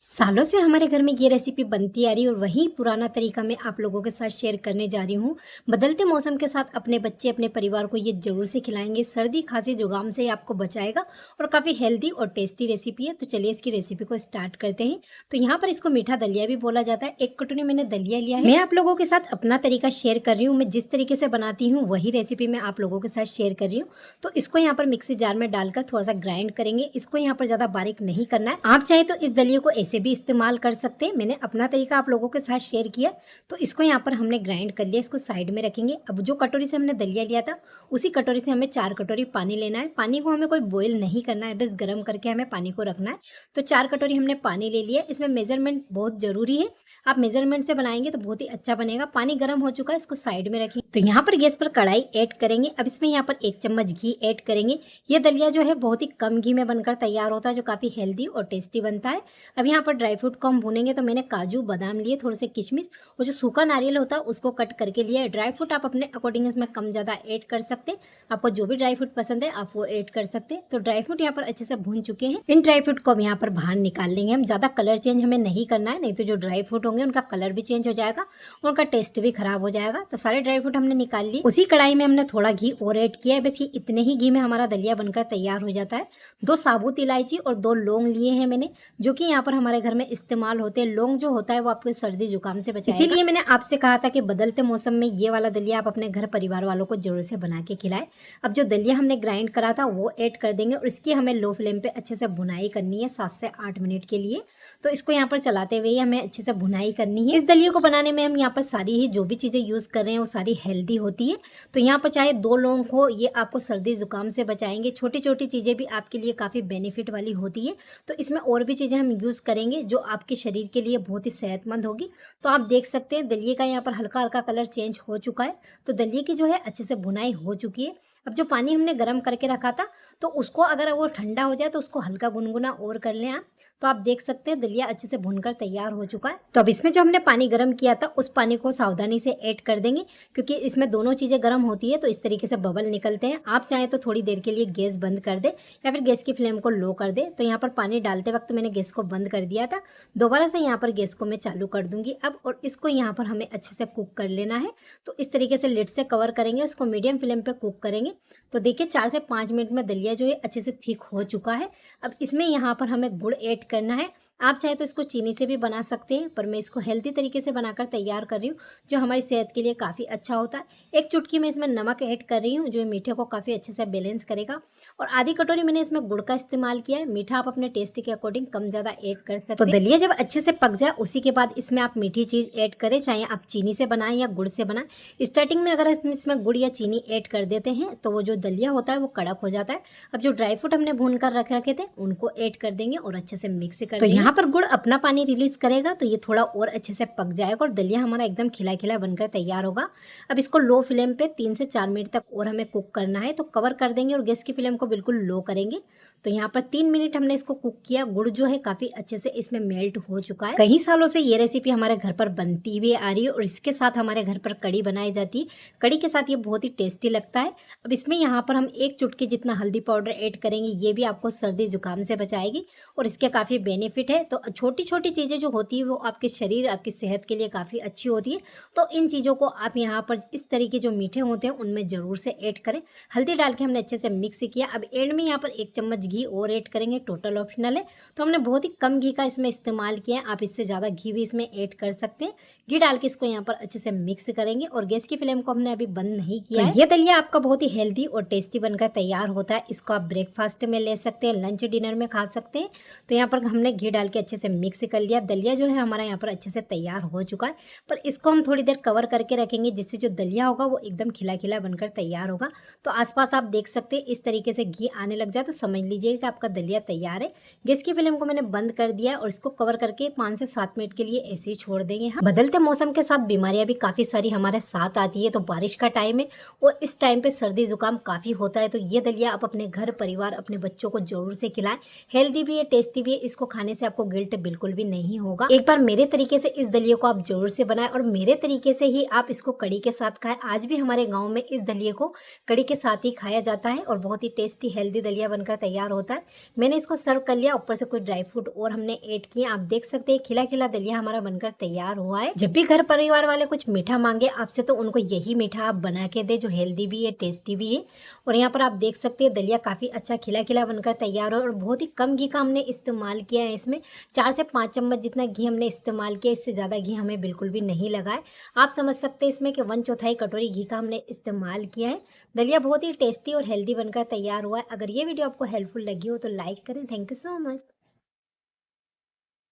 सालों से हमारे घर में ये रेसिपी बनती आ रही है और वही पुराना तरीका मैं आप लोगों के साथ शेयर करने जा रही हूँ। बदलते मौसम के साथ अपने बच्चे अपने परिवार को ये ज़रूर से खिलाएंगे। सर्दी खांसी जुकाम से ये आपको बचाएगा और काफ़ी हेल्दी और टेस्टी रेसिपी है। तो चलिए इसकी रेसिपी को स्टार्ट करते हैं। तो यहाँ पर इसको मीठा दलिया भी बोला जाता है। 1 कटोरी मैंने दलिया लिया है। मैं आप लोगों के साथ अपना तरीका शेयर कर रही हूँ। मैं जिस तरीके से बनाती हूँ वही रेसिपी मैं आप लोगों के साथ शेयर कर रही हूँ। तो इसको यहाँ पर मिक्सी जार में डालकर थोड़ा सा ग्राइंड करेंगे। इसको यहाँ पर ज़्यादा बारीक नहीं करना है। आप चाहे तो इस दलिया को ऐसे भी इस्तेमाल कर सकते हैं। मैंने अपना तरीका आप लोगों के साथ शेयर किया। तो इसको यहाँ पर हमने ग्राइंड कर लिया। इसको साइड में रखेंगे। अब जो कटोरी से हमने दलिया लिया था उसी कटोरी से हमें 4 कटोरी पानी लेना है। पानी को हमें कोई बॉईल नहीं करना है, बस गर्म करके हमें पानी को रखना है। तो 4 कटोरी हमने पानी ले लिया। इसमें मेजरमेंट बहुत जरूरी है। आप मेजरमेंट से बनाएंगे तो बहुत ही अच्छा बनेगा। पानी गर्म हो चुका है, इसको साइड में रखेंगे। तो यहाँ पर गैस पर कढ़ाई ऐड करेंगे। अब इसमें यहाँ पर 1 चम्मच घी ऐड करेंगे। ये दलिया जो है बहुत ही कम घी में बनकर तैयार होता है, जो काफ़ी हेल्दी और टेस्टी बनता है। अब यहाँ पर ड्राई फ्रूट को हम भूनेंगे। तो मैंने काजू बादाम लिए, थोड़े से किशमिश और जो सूखा नारियल होता है उसको कट करके लिया है। ड्राई फ्रूट आप अपने अकॉर्डिंग इसमें कम ज़्यादा ऐड कर सकते हैं। आपको जो भी ड्राई फ्रूट पसंद है आप वो ऐड कर सकते हैं। तो ड्राई फ्रूट यहाँ पर अच्छे से भून चुके हैं। इन ड्राई फ्रूट को हम यहाँ पर बाहर निकाल लेंगे। हम ज़्यादा कलर चेंज हमें नहीं करना है, नहीं तो जो ड्राई फ्रूट होंगे उनका कलर भी चेंज हो जाएगा और उनका टेस्ट भी खराब हो जाएगा। तो सारे ड्राई फ्रूट हमने निकाल लिए। उसी कढ़ाई में हमने थोड़ा घी और ऐड किया है। बस ये इतने ही घी में हमारा दलिया बनकर तैयार हो जाता है। 2 साबुत इलायची और 2 लौंग लिए हैं मैंने, जो कि यहाँ पर हमारे घर में इस्तेमाल होते हैं। लौंग जो होता है वो आपको सर्दी जुकाम से बचाएगा। इसीलिए मैंने आपसे कहा था कि बदलते मौसम में ये वाला दलिया आप अपने घर परिवार वालों को जरूर से बना के खिलाएं। अब जो दलिया हमने ग्राइंड करा था वो ऐड कर देंगे और इसकी हमें लो फ्लेम पे अच्छे से भुनाई करनी है 7 से 8 मिनट के लिए। तो इसको यहाँ पर चलाते हुए हमें अच्छे से भुनाई करनी है। इस दलिया को बनाने में हम यहाँ पर सारी ही जो भी चीज़ें यूज़ कर रहे हैं वो सारी हेल्दी होती है। तो यहाँ पर चाहे 2 लौंग हो, ये आपको सर्दी जुकाम से बचाएंगे। छोटी छोटी चीज़ें भी आपके लिए काफ़ी बेनिफिट वाली होती है। तो इसमें और भी चीज़ें हम यूज़ करेंगे जो आपके शरीर के लिए बहुत ही सेहतमंद होगी। तो आप देख सकते हैं दलिये का यहाँ पर हल्का हल्का कलर चेंज हो चुका है। तो दलिये की जो है अच्छे से भुनाई हो चुकी है। अब जो पानी हमने गर्म करके रखा था तो उसको अगर वो ठंडा हो जाए तो उसको हल्का गुनगुना और कर लें आप। तो आप देख सकते हैं दलिया अच्छे से भुनकर तैयार हो चुका है। तो अब इसमें जो हमने पानी गर्म किया था उस पानी को सावधानी से ऐड कर देंगे, क्योंकि इसमें दोनों चीज़ें गर्म होती है तो इस तरीके से बबल निकलते हैं। आप चाहें तो थोड़ी देर के लिए गैस बंद कर दे या फिर गैस की फ्लेम को लो कर दे। तो यहाँ पर पानी डालते वक्त मैंने गैस को बंद कर दिया था। दोबारा से यहाँ पर गैस को मैं चालू कर दूंगी अब, और इसको यहाँ पर हमें अच्छे से कुक कर लेना है। तो इस तरीके से लिड से कवर करेंगे, उसको मीडियम फ्लेम पे कुक करेंगे। तो देखिए 4 से 5 मिनट में दलिया जो है अच्छे से थिक हो चुका है। अब इसमें यहाँ पर हमें गुड़ ऐड करना है। आप चाहे तो इसको चीनी से भी बना सकते हैं, पर मैं इसको हेल्दी तरीके से बनाकर तैयार कर रही हूँ, जो हमारी सेहत के लिए काफ़ी अच्छा होता है। 1 चुटकी मैं इसमें नमक ऐड कर रही हूँ, जो मीठे को काफ़ी अच्छे से बैलेंस करेगा। और आधी कटोरी मैंने इसमें गुड़ का इस्तेमाल किया है। मीठा आप अपने टेस्ट के अकॉर्डिंग कम ज़्यादा ऐड कर सकते हैं। तो दलिया जब अच्छे से पक जाए उसी के बाद इसमें आप मीठी चीज़ ऐड करें, चाहे आप चीनी से बनाएं या गुड़ से बनाएं। स्टार्टिंग में अगर इसमें गुड़ या चीनी ऐड कर देते हैं तो वो जो दलिया होता है वो कड़क हो जाता है। अब जो ड्राई फ्रूट हमने भून कर रखे थे उनको ऐड कर देंगे और अच्छे से मिक्स कर देंगे। तो यहाँ पर गुड़ अपना पानी रिलीज करेगा तो ये थोड़ा और अच्छे से पक जाएगा और दलिया हमारा एकदम खिला खिला बनकर तैयार होगा। अब इसको लो फ्लेम पे 3 से 4 मिनट तक और हमें कुक करना है। तो कवर कर देंगे और गैस की फ्लेम को बिल्कुल लो करेंगे। तो यहाँ पर 3 मिनट हमने इसको कुक किया। गुड़ जो है काफी अच्छे से इसमें मेल्ट हो चुका है। कई सालों से ये रेसिपी हमारे घर पर बनती हुई आ रही है और इसके साथ हमारे घर पर कड़ी बनाई जाती है। कड़ी के साथ ये बहुत ही टेस्टी लगता है। अब इसमें यहाँ पर हम 1 चुटकी जितना हल्दी पाउडर ऐड करेंगे। ये भी आपको सर्दी जुकाम से बचाएगी और इसके काफी बेनिफिट है। तो छोटी छोटी चीजें जो होती है वो आपके शरीर आपकी सेहत के लिए काफी अच्छी होती है। तो इन चीजों को आप यहाँ पर इस तरीके जो मीठे होते हैं उनमें जरूर से ऐड करें। हल्दी डाल के हमने अच्छे से मिक्स किया। अब एंड में यहाँ पर 1 चम्मच घी और ऐड करेंगे, टोटल ऑप्शनल है। तो हमने बहुत ही कम घी का इसमें इस्तेमाल किया है। आप इससे ज़्यादा घी भी इसमें ऐड कर सकते हैं। घी डाल के इसको यहाँ पर अच्छे से मिक्स करेंगे और गैस की फ्लेम को हमने अभी बंद नहीं किया है। ये दलिया आपका बहुत ही हेल्दी और टेस्टी बनकर तैयार होता है। इसको आप ब्रेकफास्ट में ले सकते हैं, लंच डिनर में खा सकते हैं। तो यहाँ पर हमने घी डाल के अच्छे से मिक्स कर लिया। दलिया जो है हमारा यहाँ पर अच्छे से तैयार हो चुका है, पर इसको हम थोड़ी देर कवर करके रखेंगे, जिससे जो दलिया होगा वो एकदम खिला खिला बनकर तैयार होगा। तो आसपास आप देख सकते हैं इस तरीके से घी आने लग जाए तो समझ लीजिए कि आपका दलिया तैयार है। गैस की फ्लेम को मैंने बंद कर दिया और इसको कवर करके 5 से 7 मिनट के लिए ऐसे ही छोड़ देंगे हम। बदलते मौसम के साथ बीमारियां भी काफी सारी हमारे साथ आती है। तो बारिश का टाइम है और इस टाइम पे सर्दी जुकाम काफी होता है। तो ये दलिया आप अपने घर परिवार अपने बच्चों को जरूर से खिलाएं। हेल्दी भी है, टेस्टी भी है। इसको खाने से आपको गिल्ट बिल्कुल भी नहीं होगा। एक बार मेरे तरीके से इस दलिया को आप जरूर से बनाएं और मेरे तरीके से ही आप इसको कड़ी के साथ खाएं। आज भी हमारे गाँव में इस दलिया को कड़ी के साथ ही खाया जाता है और बहुत ही टेस्टी हेल्दी दलिया बनकर तैयार तैयार होता है। मैंने इसको सर्व कर लिया, ऊपर से कुछ ड्राई फ्रूट और हमने ऐड किए। आप देख सकते हैं खिला खिला दलिया हमारा बनकर तैयार हुआ है। जब भी घर परिवार वाले कुछ मीठा मांगे आपसे तो उनको यही मीठा आप बना के दे, जो हेल्दी भी है, टेस्टी भी है। और यहाँ पर आप देख सकते हैं दलिया काफ़ी अच्छा खिला खिला बनकर तैयार हो और बहुत ही कम घी का हमने इस्तेमाल किया है। इसमें 4 से 5 चम्मच जितना घी हमने इस्तेमाल किया, इससे ज़्यादा घी हमें बिल्कुल भी नहीं लगा है। आप समझ सकते हैं इसमें कि 1/4 कटोरी घी का हमने इस्तेमाल किया है। दलिया बहुत ही टेस्टी और हेल्दी बनकर तैयार हुआ है। अगर ये वीडियो आपको हेल्पफुल लगी हो तो लाइक करें। Thank you so much.